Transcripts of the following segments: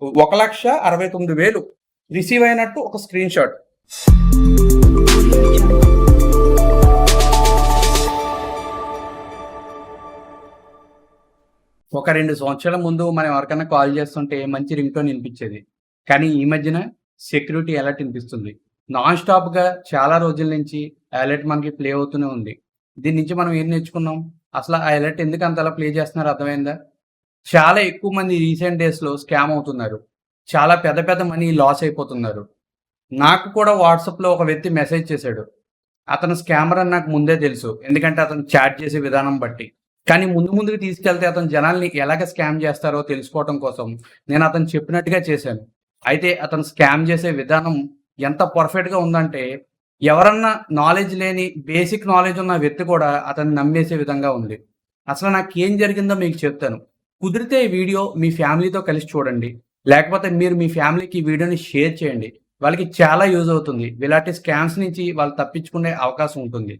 1,69,000 receive అయినట్టు ఒక screen shot. ఒక 2 సంవత్సరాల ముందు మనం ఎవరికైనా కాల్ చేస్తుంటే మంచి రింగ్ టోన్ వినిపించేది. కానీ ఈ మధ్యన సెక్యూరిటీ అలర్ట్ వినిపిస్తుంది. నాన్ స్టాప్‌గా చాలా రోజుల నుంచి అలర్ట్ మనకి ప్లే అవుతూనే ఉంది. దీని నుంచి మనం ఏం నేర్చుకున్నాం? అసలు ఆ అలర్ట్ ఎందుకు అంతలా ప్లే చేస్తున్నారో అర్థమైందా? చాలా ఎక్కువ మంది రీసెంట్ డేస్‌లో స్కామ్ అవుతున్నారు. చాలా పెద్ద పెద్ద మనీ లాస్ అయిపోతున్నారు. నాకు కూడా వాట్సాప్‌లో ఒక వ్యక్తి మెసేజ్ చేశాడు. అతను స్కామర్ అని నాకు ముందే తెలుసు. ఎందుకంటే అతను చాట్ చేసే విధానం బట్టి. కానీ ముందుకు తీసుకెళ్తే అతను జనాల్ని ఎలాగ స్కామ్ చేస్తారో తెలుసుకోవటం కోసం నేను అతను చెప్పినట్టుగా చేశాను. అయితే అతను స్కామ్ చేసే విధానం ఎంత పర్ఫెక్ట్‌గా ఉందంటే ఎవరన్నా నాలెడ్జ్ లేని బేసిక్ నాలెడ్జ్ ఉన్న వ్యక్తి కూడా అతన్ని నమ్మేసే విధంగా ఉంది. అసలు నాకేం జరిగిందో మీకు చెప్తాను. కుదిరితే ఈ వీడియో మీ ఫ్యామిలీతో కలిసి చూడండి. లేకపోతే మీరు మీ ఫ్యామిలీకి ఈ వీడియోని షేర్ చేయండి. వాళ్ళకి చాలా యూజ్ అవుతుంది. ఇలాంటి స్కామ్స్ నుంచి వాళ్ళు తప్పించుకునే అవకాశం ఉంటుంది.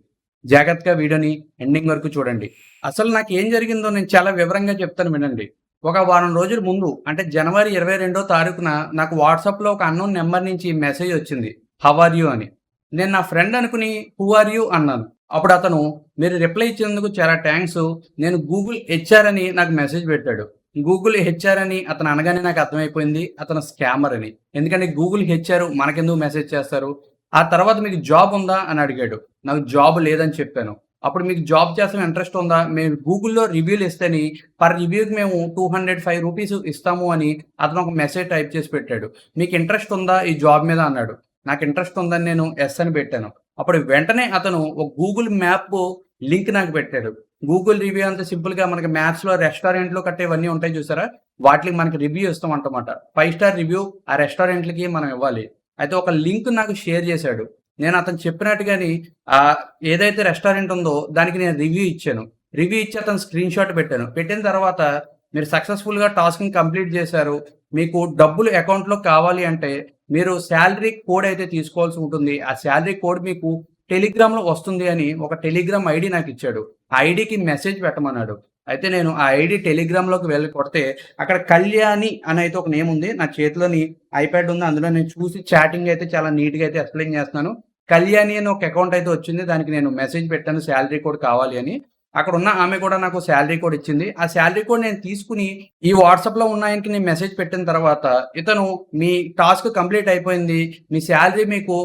జాగ్రత్తగా వీడియోని ఎండింగ్ వరకు చూడండి. అసలు నాకేం జరిగిందో నేను చాలా వివరంగా చెప్తాను వినండి. ఒక వారం రోజుల ముందు అంటే జనవరి 22వ తారీఖున నాకు వాట్సాప్‌లో ఒక అన్నోన్ నంబర్ నుంచి మెసేజ్ వచ్చింది. హౌ ఆర్ యూ అని. నేను నా ఫ్రెండ్ అనుకుని హూ ఆర్ యూ అన్నాను. అప్పుడు అతను మీరు రిప్లై ఇచ్చినందుకు చాలా థాంక్స్. నేను గూగుల్ హెచ్ఆర్ అని నాకు మెసేజ్ పెట్టాడు. గూగుల్ హెచ్ఆర్ అని అతను అనగానే నాకు అర్థమైపోయింది అతను స్కామర్ అని. ఎందుకంటే గూగుల్ హెచ్ఆర్ మనకెందుకు మెసేజ్ చేస్తారు? ఆ తర్వాత మీకు జాబ్ ఉందా అని అడిగాడు. నాకు జాబ్ లేదని చెప్పాను. అప్పుడు మీకు జాబ్ చేస్తున్న ఇంట్రెస్ట్ ఉందా? మేము గూగుల్‌లో రివ్యూలు ఇస్తేని పర్ రివ్యూకి మేము రూ. 205 ఇస్తాము అని అతను ఒక మెసేజ్ టైప్ చేసి పెట్టాడు. మీకు ఇంట్రెస్ట్ ఉందా ఈ జాబ్ మీద అన్నాడు. నాకు ఇంట్రెస్ట్ ఉందని నేను యెస్ అని పెట్టాను. అప్పుడు వెంటనే అతను ఒక గూగుల్ మ్యాప్ లింక్ నాకు పెట్టాడు. గూగుల్ రివ్యూ అంత సింపుల్‌గా మనకి మ్యాప్స్‌లో రెస్టారెంట్‌లు కట్ట ఇవన్నీ ఉంటాయి చూసారా? వాటిలికి మనకి రివ్యూ ఇస్తామంటమాట. 5 స్టార్ రివ్యూ ఆ రెస్టారెంట్‌లకి మనం ఇవ్వాలి. అయితే ఒక లింక్ నాకు షేర్ చేశాడు. నేను అతను చెప్పినట్టుగాని ఏదైతే రెస్టారెంట్ ఉందో దానికి నేను రివ్యూ ఇచ్చాను. రివ్యూ ఇచ్చి అతను స్క్రీన్ షాట్ పెట్టాను. పెట్టిన తర్వాత మీరు సక్సెస్‌ఫుల్‌గా టాస్క్‌ని కంప్లీట్ చేశారు. మీకు డబ్బులు అకౌంట్‌లోకి కావాలి అంటే మీరు సాలరీ కోడ్ అయితే తీసుకోవాల్సి ఉంటుంది. ఆ సాలరీ కోడ్ మీకు టెలిగ్రామ్‌లో వస్తుంది అని ఒక టెలిగ్రామ్ ఐడీ నాకిచ్చాడు. ఆ ఐడీకి మెసేజ్ పెట్టమన్నాడు. అయితే నేను ఆ ఐడీ టెలిగ్రామ్‌లోకి వెళ్లి కొడితే అక్కడ కళ్యాణి అని అయితే ఒక నేమ్ ఉంది. నా చేతిలోని ఐప్యాడ్ ఉంది. అందులో నేను చూసి చాటింగ్ అయితే చాలా నీట్‌గా అయితే ఎక్స్‌ప్లెయిన్ చేస్తున్నాను. కళ్యాణి అని ఒక అకౌంట్ అయితే వచ్చింది. దానికి నేను మెసేజ్ పెట్టాను సాలరీ కోడ్ కావాలి అని. అక్కడున్న ఆమె కూడా నాకు సాలరీ కోడ్ ఇచ్చింది. ఆ సాలరీ కోడ్ నేను తీసుకొని ఈ వాట్సాప్‌లో ఉన్న ఆయనకి నేను మెసేజ్ పెట్టిన తర్వాత ఇతను మీ టాస్క్ కంప్లీట్ అయిపోయింది. మీ సాలరీ మీకు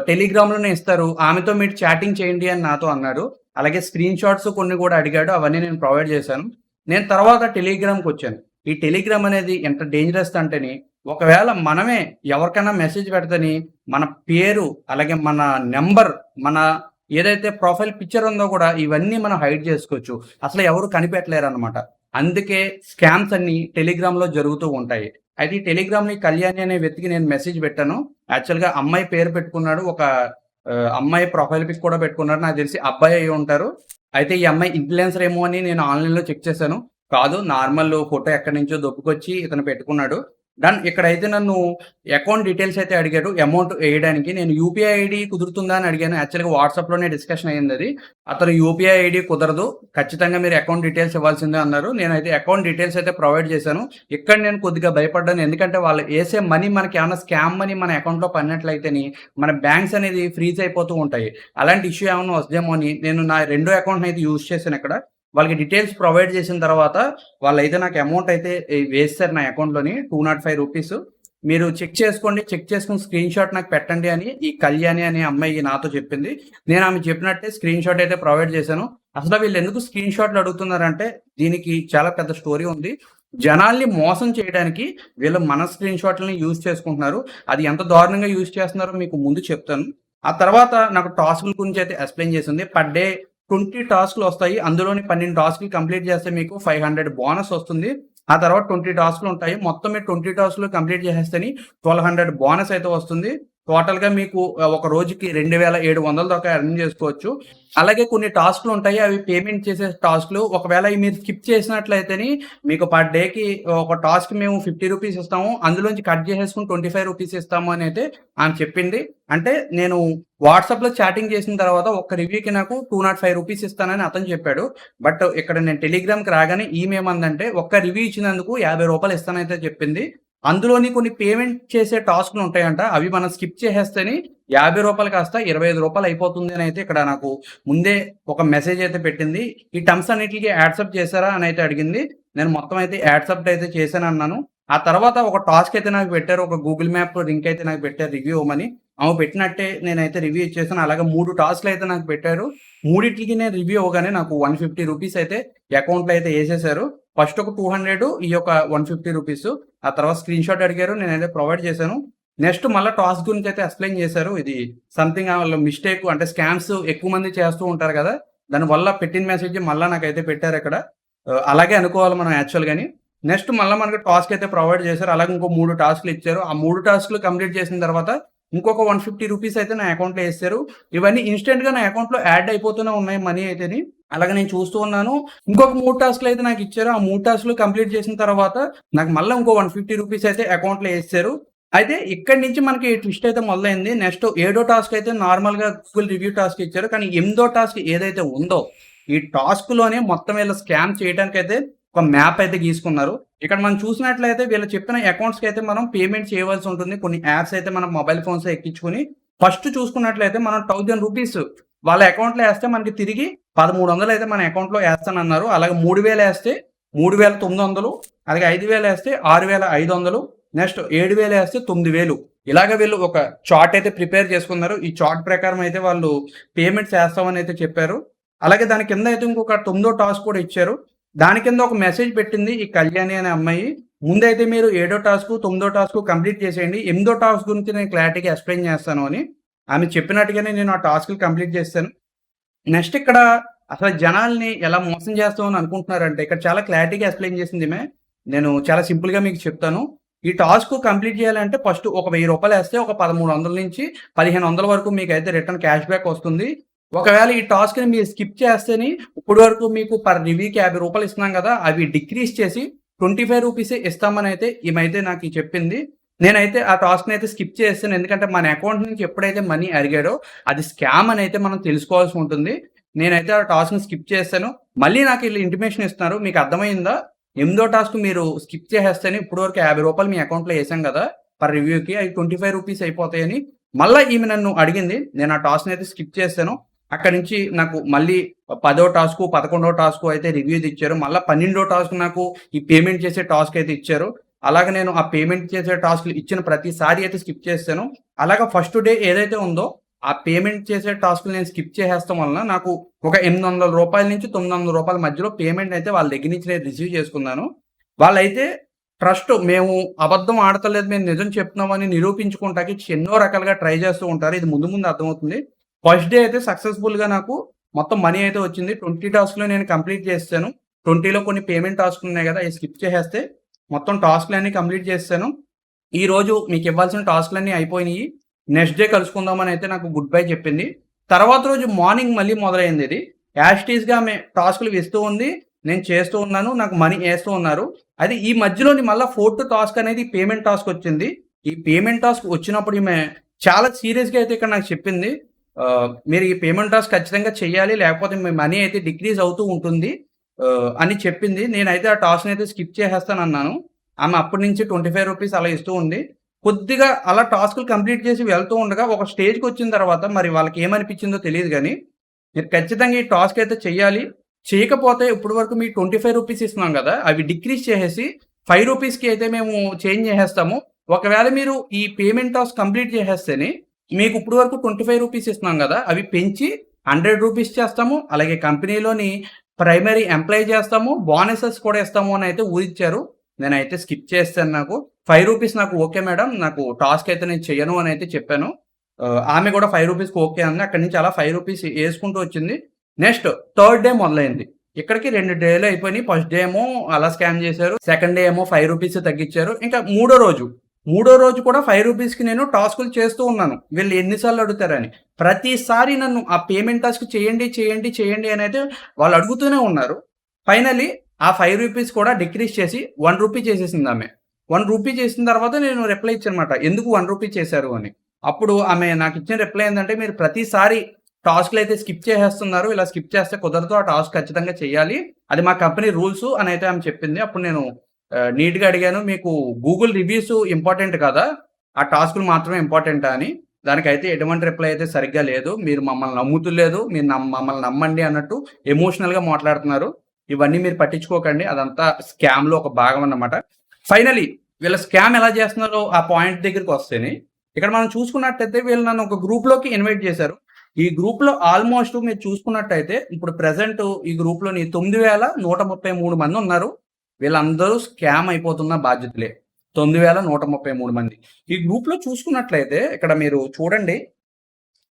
టెలిగ్రామ్‌లోనే ఇస్తారు. ఆమెతో మీరు చాటింగ్ చేయండి అని నాతో అన్నాడు. అలాగే స్క్రీన్ షాట్స్ కొన్ని కూడా అడిగాడు. అవన్నీ నేను ప్రొవైడ్ చేశాను. నేను తర్వాత టెలిగ్రామ్‌కొచ్చాను. ఈ టెలిగ్రామ్ అనేది ఎంత డేంజరస్ అంటేని ఒకవేళ మనమే ఎవరికైనా మెసేజ్ పెడితేని మన పేరు, అలాగే మన నంబర్, మన ఏదైతే ప్రొఫైల్ పిక్చర్ ఉందో కూడా ఇవన్నీ మనం హైడ్ చేసుకోవచ్చు. అసలు ఎవరు కనిపెట్టలేరనమాట. అందుకే స్కామ్స్ అన్నీ టెలిగ్రామ్‌లో జరుగుతూ ఉంటాయి. అయితే ఈ టెలిగ్రామ్‌ని కళ్యాణి అనే వ్యక్తికి నేను మెసేజ్ పెట్టాను. యాక్చువల్‌గా అమ్మాయి పేరు పెట్టుకున్నాడు. ఒక అమ్మాయి ప్రొఫైల్ పిక్ కూడా పెట్టుకున్నాడు. నాకు తెలిసి అబ్బాయి అయ్యి ఉంటారు. అయితే ఈ అమ్మాయి ఇన్‌ఫ్లుయెన్సర్ ఏమో అని నేను ఆన్‌లైన్‌లో చెక్ చేశాను. కాదు నార్మల్ ఫోటో ఎక్కడి నుంచో దొబ్బుకొచ్చి ఇతను పెట్టుకున్నాడు. డన్. ఇక్కడైతే నన్ను అకౌంట్ డీటెయిల్స్ అయితే అడిగాడు అమౌంట్ ఎయడానికి. నేను యూపీఐ ఐడీ కుదురుతుందా అని అడిగాను. యాక్చువల్‌గా వాట్సాప్‌లోనే డిస్కషన్ అయిందది. అతను యూపీఐ ఐడీ కుదరదు. ఖచ్చితంగా మీరు అకౌంట్ డీటెయిల్స్ ఇవ్వాల్సిందే అన్నారు. నేనైతే అకౌంట్ డీటెయిల్స్ అయితే ప్రొవైడ్ చేశాను. ఇక్కడ నేను కొద్దిగా భయపడ్డాను. ఎందుకంటే వాళ్ళు ఏసే మనీ మనకేమన్నా స్కామ్ మనీ మన అకౌంట్‌లో పడినట్లయితేని మన బ్యాంక్స్ అనేది ఫ్రీజ్ అయిపోతూ ఉంటాయి. అలాంటి ఇష్యూ ఏమన్నా వస్తదేమో అని నేను నా రెండో అకౌంట్‌నైతే యూజ్ చేశానిక్కడ. వాళ్ళకి డీటెయిల్స్ ప్రొవైడ్ చేసిన తర్వాత వాళ్ళైతే నాకు అమౌంట్ అయితే వేసేసారు నా అకౌంట్‌లోని రూ. 205. మీరు చెక్ చేసుకోండి. చెక్ చేసుకొని స్క్రీన్ షాట్ నాకు పెట్టండి అని ఈ కళ్యాణి అనే అమ్మాయి నాతో చెప్పింది. నేను ఆమె చెప్పినట్టే స్క్రీన్ షాట్ అయితే ప్రొవైడ్ చేశాను. అసలు వీళ్ళు ఎందుకు స్క్రీన్ షాట్లు అడుగుతున్నారంటే దీనికి చాలా పెద్ద స్టోరీ ఉంది. జనాల్ని మోసం చేయడానికి వీళ్ళు మన స్క్రీన్ షాట్‌లని యూజ్ చేసుకుంటున్నారు. అది ఎంత దారుణంగా యూజ్ చేస్తున్నారో మీకు ముందు చెప్తాను. ఆ తర్వాత నాకు టాస్క్‌ల గురించి అయితే ఎక్స్‌ప్లెయిన్ చేసింది. పర్ డే 20 టాస్క్‌లు వస్తాయి. అందులోని 12 టాస్క్‌లు కంప్లీట్ చేస్తే మీకు 500 బోనస్ వస్తుంది. ఆ తర్వాత 20 టాస్క్‌లు ఉంటాయి. మొత్తం మీరు 20 టాస్క్‌లు కంప్లీట్ చేసేస్తేని 1200 బోనస్ అయితే వస్తుంది. టోటల్‌గా మీకు ఒక రోజుకి 2,700 దాకా ఎర్న్ చేసుకోవచ్చు. అలాగే కొన్ని టాస్క్‌లు ఉంటాయి. అవి పేమెంట్ చేసే టాస్క్‌లు. ఒకవేళ అవి మీరు స్కిప్ చేసినట్లయితేని మీకు పర్ డేకి ఒక టాస్క్ మేము రూ. 50 ఇస్తాము. అందులోంచి కట్ చేసేసుకొని రూ. 25 ఇస్తాము అని అయితే ఆమె చెప్పింది. అంటే నేను వాట్సాప్‌లో చాటింగ్ చేసిన తర్వాత ఒక్క రివ్యూకి నాకు రూ. 205 ఇస్తానని అతను చెప్పాడు. బట్ ఇక్కడ నేను టెలిగ్రామ్‌కి రాగానే ఈమె ఏమందంటే ఒక్క రివ్యూ ఇచ్చినందుకు రూ. 50 ఇస్తానైతే చెప్పింది. అందులోని కొన్ని పేమెంట్ చేసే టాస్క్‌లు ఉంటాయంట. అవి మనం స్కిప్ చేసేస్తేని రూ. 50 కాస్త రూ. 25 అయిపోతుంది అనైతే ఇక్కడ నాకు ముందే ఒక మెసేజ్ అయితే పెట్టింది. ఈ టర్మ్స్ అన్నిట్లికి యాక్సెప్ట్ చేశారా అనైతే అడిగింది. నేను మొత్తం అయితే యాక్సెప్ట్ అయితే చేశానన్నాను. ఆ తర్వాత ఒక టాస్క్ అయితే నాకు పెట్టారు. ఒక గూగుల్ మ్యాప్ లింక్ అయితే నాకు పెట్టారు రివ్యూ ఇవ్వమని. ఆమె పెట్టినట్టే నేనైతే రివ్యూ ఇచ్చేసాను. అలాగే 3 టాస్క్‌లు అయితే నాకు పెట్టారు. మూడిట్లికి నేను రివ్యూ ఇవ్వగానే నాకు రూ. 150 అయితే అకౌంట్‌లో అయితే ఏసేశారు. ఫస్ట్ ఒక 200 ఈ యొక్క రూ. 150. ఆ తర్వాత స్క్రీన్‌షాట్ అడిగారు. నేనైతే ప్రొవైడ్ చేశాను. నెక్స్ట్ మళ్ళా టాస్క్ గురించి అయితే ఎక్స్‌ప్లెయిన్ చేశారు. ఇది సంథింగ్ ఆళ్ళ మిస్టేక్ అంటే స్కామ్స్ ఎక్కువ మంది చేస్తూ ఉంటారు కదా! దానివల్ల పెట్టిన మెసేజ్ మళ్ళా నాకైతే పెట్టారిక్కడ. అలాగే అనుకోవాలి మనం యాక్చువల్‌గాని. నెక్స్ట్ మళ్ళా మనకు టాస్క్ అయితే ప్రొవైడ్ చేశారు. అలాగే ఇంకో 3 టాస్క్‌లు ఇచ్చారు. ఆ 3 టాస్క్‌లు కంప్లీట్ చేసిన తర్వాత ఇంకొక రూ. 150 అయితే నా అకౌంట్‌లో ఏసేశారు. ఇవన్నీ ఇన్‌స్టంట్‌గా నా అకౌంట్‌లో యాడ్ అయిపోతూనే ఉన్నాయి మనీ అయితేని. అలాగే నేను చూస్తూ ఉన్నాను. ఇంకొక 3 టాస్క్‌లు అయితే నాకిచ్చారు. ఆ 3 టాస్క్‌లు కంప్లీట్ చేసిన తర్వాత నాకు మళ్ళా ఇంకో రూ. 150 అయితే అకౌంట్‌లో ఏసేశారు. అయితే ఇక్కడి నుంచి మనకి ట్విస్ట్ అయితే మొదలైంది. నెక్స్ట్ ఏడో టాస్క్ అయితే నార్మల్‌గా గూగుల్ రివ్యూ టాస్క్ ఇచ్చారు. కానీ ఎనిమిదో టాస్క్ ఏదైతే ఉందో, ఈ టాస్క్‌లోనే మొత్తం వీళ్ళు స్కామ్ చేయడానికైతే ఒక మ్యాప్ అయితే గీసుకున్నారు. ఇక్కడ మనం చూసినట్లయితే వీళ్ళు చెప్పిన అకౌంట్స్‌కైతే మనం పేమెంట్ చేయవలసి ఉంటుంది. కొన్ని యాప్స్ అయితే మన మొబైల్ ఫోన్స్‌లో ఎక్కించుకొని ఫస్ట్ చూసుకున్నట్లయితే మనం రూ. 1000 వాళ్ళ అకౌంట్‌లో ఏస్తే మనకి తిరిగి 1300 అయితే మన అకౌంట్‌లో ఏస్తానన్నారు. అలాగే 3000 ఏస్తే 3900, అలాగే 5000 ఏస్తే 6500, నెక్స్ట్ 7000 ఏస్తే 9000. ఇలాగ వీళ్ళు ఒక చార్ట్ అయితే ప్రిపేర్ చేసుకున్నారు. ఈ చార్ట్ ప్రకారం అయితే వాళ్ళు పేమెంట్స్ ఏస్తామని అయితే చెప్పారు. అలాగే దాని కింద అయితే ఇంకొక 9దో టాస్క్ కూడా ఇచ్చారు. దాని కింద ఒక మెసేజ్ పెట్టింది ఈ కళ్యాణి అనే అమ్మాయి. ముందైతే మీరు 7దో టాస్క్, 9దో టాస్క్ కంప్లీట్ చేసేయండి. 8దో టాస్క్ గురించి నేను క్లారిటీగా ఎక్స్‌ప్లెయిన్ చేస్తాను అని. ఆమె చెప్పినట్టుగానే నేను ఆ టాస్క్‌లు కంప్లీట్ చేశాను. నెక్స్ట్ ఇక్కడ అసలు జనాల్ని ఎలా మోసం చేస్తామని అనుకుంటున్నారంటే ఇక్కడ చాలా క్లారిటీగా ఎక్స్‌ప్లెయిన్ చేసింది ఈమె. నేను చాలా సింపుల్‌గా మీకు చెప్తాను. ఈ టాస్క్ కంప్లీట్ చేయాలంటే ఫస్ట్ ఒక రూ. 1000 ఏస్తే ఒక 1300 నుంచి 1500 వరకు మీకైతే రిటర్న్ క్యాష్ బ్యాక్ వస్తుంది. ఒకవేళ ఈ టాస్క్‌ని మీరు స్కిప్ చేస్తేని ఇప్పటి వరకు మీకు పర్ రివ్యూకి రూ. 50 ఇస్తున్నాం కదా! అవి డిక్రీజ్ చేసి రూ. 25 ఇస్తామని అయితే ఈమైతే నాకు చెప్పింది. నేనైతే ఆ టాస్క్‌ని అయితే స్కిప్ చేసేసాను. ఎందుకంటే మన అకౌంట్ నుంచి ఎప్పుడైతే మనీ అడిగాడో అది స్కామ్ అని అయితే మనం తెలుసుకోవాల్సి ఉంటుంది. నేనైతే ఆ టాస్క్‌ని స్కిప్ చేశాను. మళ్ళీ నాకు ఈళ్ళు ఇంటిమేషన్ ఇస్తున్నారు. మీకు అర్థమైందా? 8దో టాస్క్ మీరు స్కిప్ చేసేస్తేనే ఇప్పటి వరకు రూ. 50 మీ అకౌంట్‌లో ఏసాం కదా! పర్ రివ్యూకి అవి రూ. 25 అయిపోతాయని మళ్ళా ఈమె నన్ను అడిగింది. నేను ఆ టాస్క్‌ని అయితే స్కిప్ చేశాను. అక్కడి నుంచి నాకు మళ్ళీ 10వ టాస్కు, 11వ టాస్కు అయితే రివ్యూస్ ఇచ్చారు. మళ్ళా 12వ టాస్క్ నాకు ఈ పేమెంట్ చేసే టాస్క్ అయితే ఇచ్చారు. అలాగే నేను ఆ పేమెంట్ చేసే టాస్క్‌లు ఇచ్చిన ప్రతిసారి అయితే స్కిప్ చేశాను. అలాగా ఫస్ట్ డే ఏదైతే ఉందో ఆ పేమెంట్ చేసే టాస్క్‌లు నేను స్కిప్ చేసేయడం వలన నాకు ఒక రూ. 800 నుంచి రూ. 900 మధ్యలో పేమెంట్ అయితే వాళ్ళ దగ్గర నుంచి నేను రిసీవ్ చేసుకున్నాను. వాళ్ళైతే ట్రస్ట్ మేము అబద్ధం ఆడతలేదు, మేము నిజం చెప్తున్నామని నిరూపించుకుంటాకి ఎన్నో రకాలుగా ట్రై చేస్తూ ఉంటారు. ఇది ముందు ముందు అర్థమవుతుంది. ఫస్ట్ డే అయితే సక్సెస్‌ఫుల్‌గా నాకు మొత్తం మనీ అయితే వచ్చింది. 20 టాస్క్‌లు నేను కంప్లీట్ చేసేసాను. 20లో కొన్ని పేమెంట్ టాస్క్‌లు ఉన్నాయి కదా! అయి స్కిప్ చేసేస్తే మొత్తం టాస్క్‌లన్నీ కంప్లీట్ చేసేసాను. ఈరోజు మీకు ఇవ్వాల్సిన టాస్క్‌లన్నీ అయిపోయినియి. నెక్స్ట్ డే కలుసుకుందామని అయితే నాకు గుడ్ బై చెప్పింది. తర్వాత రోజు మార్నింగ్ మళ్ళీ మొదలైంది ఇది. యాజ్ ఇట్ ఈస్‌గా ఆమె టాస్క్‌లు ఇస్తూ ఉంది. నేను చేస్తూ ఉన్నాను. నాకు మనీ ఏస్తూ ఉన్నారు. అది ఈ మధ్యలోని మళ్ళా ఫోర్త్ టాస్క్ అనేది పేమెంట్ టాస్క్ వచ్చింది. ఈ పేమెంట్ టాస్క్ వచ్చినప్పుడు ఈమె చాలా సీరియస్‌గా అయితే ఇక్కడ నాకు చెప్పింది. మీరు ఈ పేమెంట్ టాస్క్ ఖచ్చితంగా చేయాలి. లేకపోతే మీ మనీ అయితే డిక్రీజ్ అవుతూ ఉంటుంది అని చెప్పింది. నేనైతే ఆ టాస్క్‌ని అయితే స్కిప్ చేసేస్తానన్నాను. ఆమె అప్పటి నుంచి రూ. 25 అలా ఇస్తూ ఉంది. కొద్దిగా అలా టాస్క్‌లు కంప్లీట్ చేసి వెళ్తూ ఉండగా ఒక స్టేజ్‌కొచ్చిన తర్వాత మరి వాళ్ళకి ఏమనిపించిందో తెలీదు గానీ, మీరు ఖచ్చితంగా ఈ టాస్క్ అయితే చెయ్యాలి. చేయకపోతే ఇప్పటి వరకు మీకు రూ. 25 ఇస్తున్నాం గదా! అవి డిక్రీజ్ చేసేసి రూ. 5కి అయితే మేము చేంజ్ చేసేస్తాము. ఒకవేళ మీరు ఈ పేమెంట్ టాస్క్ కంప్లీట్ చేసేస్తేనే మీకు ఇప్పటి వరకు రూ. 25 ఇస్తున్నాం గదా! అవి పెంచి రూ. 100 చేస్తాము. అలాగే కంపెనీలోని ప్రైమరీ ఎంప్లాయీ చేస్తాము. బోనసెస్ కూడా ఇస్తాము అని అయితే ఊరిచ్చారు. నేనైతే స్కిప్ చేసేసాను నాకు. రూ. 5 నాకు ఓకే మేడం. నాకు టాస్క్ అయితే నేను చెయ్యను అని అయితే చెప్పాను. ఆమె కూడా రూ. 5కి ఓకే అంది. అక్కడి నుంచి అలా రూ. 5 యేసుకుంటూ వచ్చింది. నెక్స్ట్ థర్డ్ డే మొదలైంది. ఇక్కడికి 2 డేలు అయిపోయినాయి. ఫస్ట్ డే ఏమో అలా స్కామ్ చేశారు. సెకండ్ డే ఏమో రూ. 5 తగ్గించారు. ఇంకా మూడో రోజు కూడా రూ. 5కి నేను టాస్కులు చేస్తూ ఉన్నాను. వీళ్ళు ఎన్ని సార్లు అడుగుతారని. ప్రతిసారి నన్ను ఆ పేమెంట్ టాస్క్ చేయండి అని అయితే వాళ్ళు అడుగుతూనే ఉన్నారు. ఫైనల్లీ ఆ రూ. 5 కూడా డిక్రీజ్ చేసి రూ. 1 చేసేసిందామె. రూ. 1 చేసిన తర్వాత నేను రిప్లై ఇచ్చానన్నమాట. ఎందుకు రూ. 1 చేశారు అని. అప్పుడు ఆమె నాకిచ్చిన రిప్లై ఏందంటే, మీరు ప్రతిసారి టాస్క్‌లయితే స్కిప్ చేసేస్తున్నారు. ఇలా స్కిప్ చేస్తే కుదరదు. ఆ టాస్క్ ఖచ్చితంగా చేయాలి. అది మా కంపెనీ రూల్సు అని అయితే ఆమె చెప్పింది. అప్పుడు నేను నీట్‌గా అడిగాను. మీకు గూగుల్ రివ్యూస్ ఇంపార్టెంట్ కదా! ఆ టాస్క్‌లు మాత్రమే ఇంపార్టెంటా అని. దానికైతే ఎటువంటి రిప్లై అయితే సరిగ్గా లేదు. మీరు మమ్మల్ని నమ్ముతులేదు. మీరు మమ్మల్ని నమ్మండి అన్నట్టు ఎమోషనల్‌గా మాట్లాడుతున్నారు. ఇవన్నీ మీరు పట్టించుకోకండి. అదంతా స్కామ్‌లో ఒక భాగం అన్నమాట. ఫైనల్లీ వీళ్ళ స్కామ్ ఎలా చేస్తున్నారో ఆ పాయింట్ దగ్గరికొస్తేని, ఇక్కడ మనం చూసుకున్నట్టయితే వీళ్ళు నన్ను ఒక గ్రూప్‌లోకి ఇన్వైట్ చేశారు. ఈ గ్రూప్‌లో ఆల్‌మోస్ట్ మీరు చూసుకున్నట్టయితే ఇప్పుడు ప్రెజెంట్ ఈ గ్రూప్‌లోని 9133 మంది ఉన్నారు. వీళ్ళందరూ స్కామ్ అయిపోతున్న బాధ్యతలే. 9133 మంది. ఈ గ్రూప్‌లో చూసుకున్నట్లయితే ఇక్కడ మీరు చూడండి.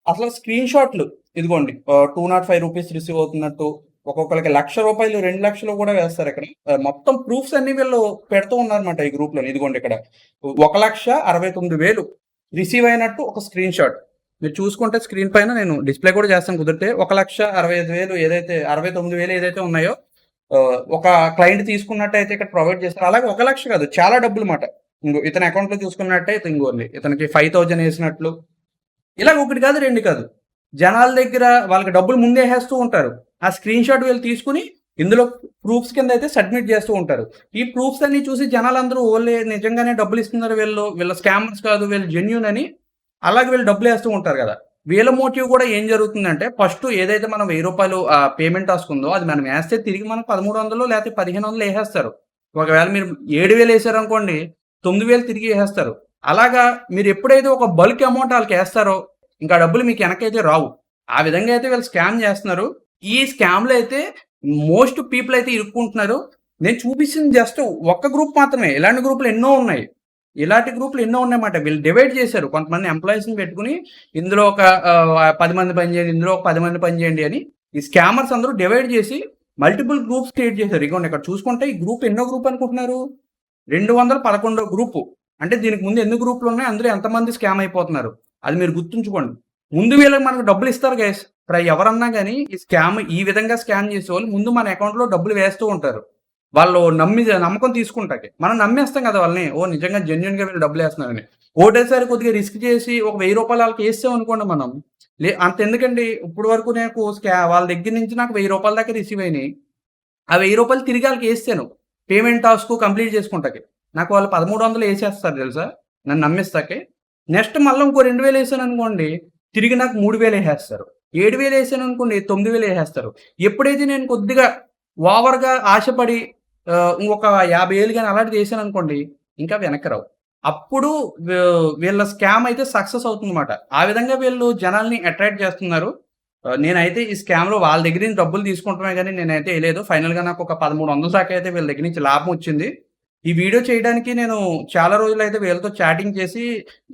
అసలు స్క్రీన్ షాట్లు ఇదిగోండి. ₹205 రిసీవ్ అవుతున్నట్టు ఒక్కొక్కళ్ళకి ₹1,00,000, 2,00,000 కూడా వేస్తారు ఇక్కడ. మొత్తం ప్రూఫ్స్ అన్ని వీళ్ళు పెడుతూ ఉన్నారన్నమాట ఈ గ్రూప్‌లోని. ఇదిగోండి ఇక్కడ 1,69,000 రిసీవ్ అయినట్టు ఒక స్క్రీన్ షాట్. మీరు చూసుకుంటే స్క్రీన్ పైన నేను డిస్‌ప్లే కూడా చేస్తాను కుదిరితే. 1,65,000 ఏదైతే 69,000 ఏదైతే ఉన్నాయో ఒక క్లయింట్ తీసుకున్నట్టయితే ఇక్కడ ప్రొవైడ్ చేస్తారు. అలాగే 1,00,000 కాదు చాలా డబ్బులు మాట. ఇంగో ఇతని అకౌంట్‌లో చూసుకున్నట్టయితే ఇంగోండి ఇతనికి 5,000 ఏసినట్లు. ఇలాగ ఒకటి కాదు, 2 కాదు. జనాల దగ్గర వాళ్ళకి డబ్బులు ముందే ఏసేస్తూ ఉంటారు. ఆ స్క్రీన్ షాట్ వీళ్ళు తీసుకొని ఇందులో ప్రూఫ్స్ కింద అయితే సబ్మిట్ చేస్తూ ఉంటారు. ఈ ప్రూఫ్స్ అన్ని చూసి జనాలందరూ ఓన్లీ నిజంగానే డబ్బులు ఇస్తున్నారు వీళ్ళ స్కామర్స్ కాదు, వీళ్ళు జెన్యూన్ అని అలాగే వీళ్ళు డబ్బులు వేస్తూ ఉంటారు కదా! వీళ్ళ మోటివ్ కూడా ఏం జరుగుతుందంటే ఫస్ట్ ఏదైతే మనం ₹1000 పేమెంట్ టాస్క్ ఉందో అది మనం వేస్తే తిరిగి మనకు 1,300 లేకపోతే 1,500 ఏసేస్తారు. ఒకవేళ మీరు 7,000 ఏసారనుకోండి 9,000 తిరిగి ఏసేస్తారు. అలాగా మీరు ఎప్పుడైతే ఒక బల్క్ అమౌంట్ ఆళ్ళకేస్తారో ఇంకా డబ్బులు మీకు వెనకైతే రావు. ఆ విధంగా అయితే వీళ్ళు స్కామ్ చేస్తున్నారు. ఈ స్కామ్‌లో అయితే మోస్ట్ పీపుల్ అయితే ఇరుక్కుంటున్నారు. నేను చూపించింది జస్ట్ ఒక్క గ్రూప్ మాత్రమే. ఇలాంటి గ్రూప్‌లు ఎన్నో ఉన్నాయి. ఇలాంటి గ్రూప్‌లు ఎన్నో ఉన్నాయన్నమాట. వీళ్ళు డివైడ్ చేశారు. కొంతమంది ఎంప్లాయీస్‌ని పెట్టుకొని ఇందులో ఒక 10 మంది పనిచేయండి, ఇందులో ఒక 10 మంది పనిచేయండి అని ఈ స్కామర్స్ అందరూ డివైడ్ చేసి మల్టిపుల్ గ్రూప్స్ క్రియేట్ చేశారు. ఇగోండి ఇక్కడ చూసుకుంటే ఈ గ్రూప్ ఎన్నో గ్రూప్ అనుకుంటున్నారు? 211 గ్రూపు. అంటే దీనికి ముందు ఎన్ని గ్రూప్‌లు ఉన్నాయి? అందులో ఎంతమంది స్కామ్ అయిపోతున్నారు? అది మీరు గుర్తుంచుకోండి. ముందు వీళ్ళకి మనకు డబ్బులు ఇస్తారు గైస్. ఇప్పుడు ఎవరన్నా గాని ఈ స్కామ్ ఈ విధంగా స్కామ్ చేసేవాళ్ళు ముందు మన అకౌంట్‌లో డబ్బులు వేస్తూ ఉంటారు. వాళ్ళు నమ్మకం తీసుకుంటాకి. మనం నమ్మేస్తాం కదా వాళ్ళని. ఓహ్! నిజంగా జెన్యూన్‌గా వీళ్ళు డబ్బులేస్తున్నారని. ఒకటేసారి కొద్దిగా రిస్క్ చేసి ఒక ₹1000 ఆళ్ళకి ఏసామనుకోండి మనం. అంతెందుకండి ఇప్పటి వరకు నాకు వాళ్ళ దగ్గర నుంచి నాకు ₹1000 దాకా రిసీవ్ అయినాయి. ఆ ₹1000 తిరిగి ఆళ్ళకి ఏసాను. పేమెంట్ టాస్క్ కంప్లీట్ చేసుకుంటాకి. నాకు వాళ్ళు 1,300 ఏసేస్తారు తెలుసా? నన్ను నమ్మిస్తాకి. నెక్స్ట్ మళ్ళా ఇంకో 2,000 ఏసాననుకోండి, తిరిగి నాకు 3,000 ఏసేస్తారు. 7,000 ఏసాననుకోండి 9,000 ఏసేస్తారు. ఎప్పుడైతే నేను కొద్దిగా ఓవర్‌గా ఆశపడి ఇంకొక 50,000 గాని అలాంటిది ఏసాననుకోండి, ఇంకా వెనక్కి రావు. అప్పుడు వీళ్ళ స్కామ్ అయితే సక్సెస్ అవుతుందన్నమాట. ఆ విధంగా వీళ్ళు జనాల్ని అట్రాక్ట్ చేస్తున్నారు. నేనైతే ఈ స్కామ్‌లో వాళ్ళ దగ్గర నుంచి డబ్బులు తీసుకుంటమే గాని నేనైతే ఎయలేదు. ఫైనల్‌గా నాకు ఒక 1,300 దాకా అయితే వీళ్ళ దగ్గర నుంచి లాభం వచ్చింది. ఈ వీడియో చేయడానికి నేను చాలా రోజులైతే వీళ్ళతో చాటింగ్ చేసి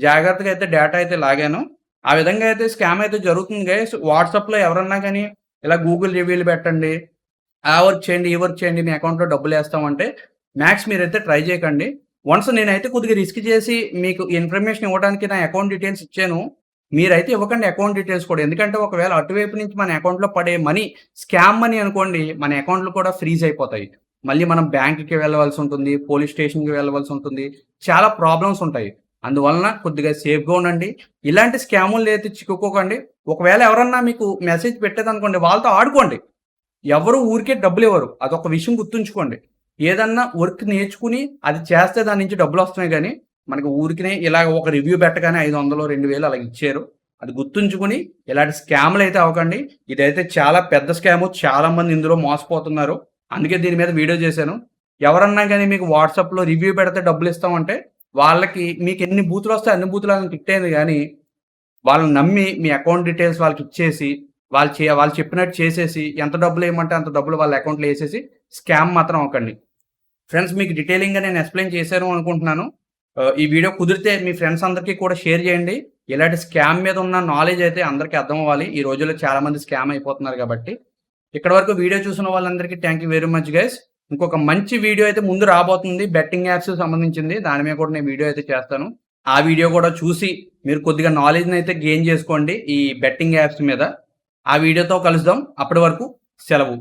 జాగ్రత్తగా అయితే డేటా అయితే లాగాను. ఆ విధంగా అయితే స్కామ్ అయితే జరుగుతుంది గైస్. వాట్సాప్‌లో ఎవరన్నా గాని ఇలా గూగుల్ రివ్యూలు పెట్టండి. ఆ వర్క్ చేయండి, ఈ వర్క్ చేయండి. మీ అకౌంట్‌లో డబ్బులేస్తామంటే మ్యాక్స్ మీరైతే ట్రై చేయకండి. వన్స్ నేనైతే కొద్దిగా రిస్క్ చేసి మీకు ఇన్ఫర్మేషన్ ఇవ్వడానికి నా అకౌంట్ డీటెయిల్స్ ఇచ్చాను. మీరైతే ఇవ్వకండి అకౌంట్ డీటెయిల్స్ కూడా. ఎందుకంటే ఒకవేళ అటువైపు నుంచి మన అకౌంట్‌లో పడే మనీ స్కామ్ మనీ అనుకోండి, మన అకౌంట్‌లు కూడా ఫ్రీజ్ అయిపోతాయి. మళ్ళీ మనం బ్యాంక్‌కి వెళ్ళవలసి ఉంటుంది, పోలీస్ స్టేషన్‌కి వెళ్ళవలసి ఉంటుంది. చాలా ప్రాబ్లమ్స్ ఉంటాయి. అందువలన కొద్దిగా సేఫ్‌గా ఉండండి. ఇలాంటి స్కాముల్లో అయితే చిక్కుకోకండి. ఒకవేళ ఎవరన్నా మీకు మెసేజ్ పెట్టేదనుకోండి వాళ్ళతో ఆడుకోండి. ఎవరు ఊరికే డబ్బులివ్వరు. అదొక విషయం గుర్తుంచుకోండి. ఏదన్నా వర్క్ నేర్చుకుని అది చేస్తే దాని నుంచి డబ్బులొస్తున్నాయి గానీ, మనకి ఊరికనే ఇలాగ ఒక రివ్యూ పెట్టగానే 500, 2,000 అలా ఇచ్చారు. అది గుర్తుంచుకొని ఇలాంటి స్కామ్‌లయితే అవ్వకండి. ఇదైతే చాలా పెద్ద స్కాము. చాలా మంది ఇందులో మోసపోతున్నారు. అందుకే దీని మీద వీడియో చేశాను. ఎవరన్నా గాని మీకు వాట్సాప్‌లో రివ్యూ పెడితే డబ్బులిస్తామంటే, వాళ్ళకి మీకెన్ని బూతులొస్తే అన్ని బూతులని తిట్టేయండి గానీ, వాళ్ళని నమ్మి మీ అకౌంట్ డీటెయిల్స్ వాళ్ళకిచ్చేసి, వాళ్ళు చెప్పినట్టు చేసేసి, ఎంత డబ్బులేయమంటే అంత డబ్బులు వాళ్ళ అకౌంట్‌లో ఏసేసి స్కామ్ మాత్రం అవ్వకండి. ఫ్రెండ్స్ మీకు డీటెయిలింగ్‌గా నేను ఎక్స్‌ప్లెయిన్ చేశాను అనుకుంటున్నాను. ఈ వీడియో కుదిరితే మీ ఫ్రెండ్స్ అందరికీ కూడా షేర్ చేయండి. ఇలాంటి స్కామ్ మీద ఉన్న నాలెడ్జ్ అయితే అందరికీ అర్థం అవ్వాలి. ఈ రోజుల్లో చాలా మంది స్కామ్ అయిపోతున్నారు కాబట్టి. ఇక్కడి వరకు వీడియో చూసిన వాళ్ళందరికీ thank you very much guys. ఇంకొక మంచి వీడియో అయితే ముందు రాబోతుంది. బెట్టింగ్ యాప్స్‌కి సంబంధించింది. దాని మీద కూడా నేను వీడియో అయితే చేస్తాను. ఆ వీడియో కూడా చూసి మీరు కొద్దిగా నాలెడ్జ్‌ని అయితే గెయిన్ చేసుకోండి ఈ బెట్టింగ్ యాప్స్ మీద. ఆ వీడియోతో కలుద్దాం. అప్పటి వరకు సెలవు.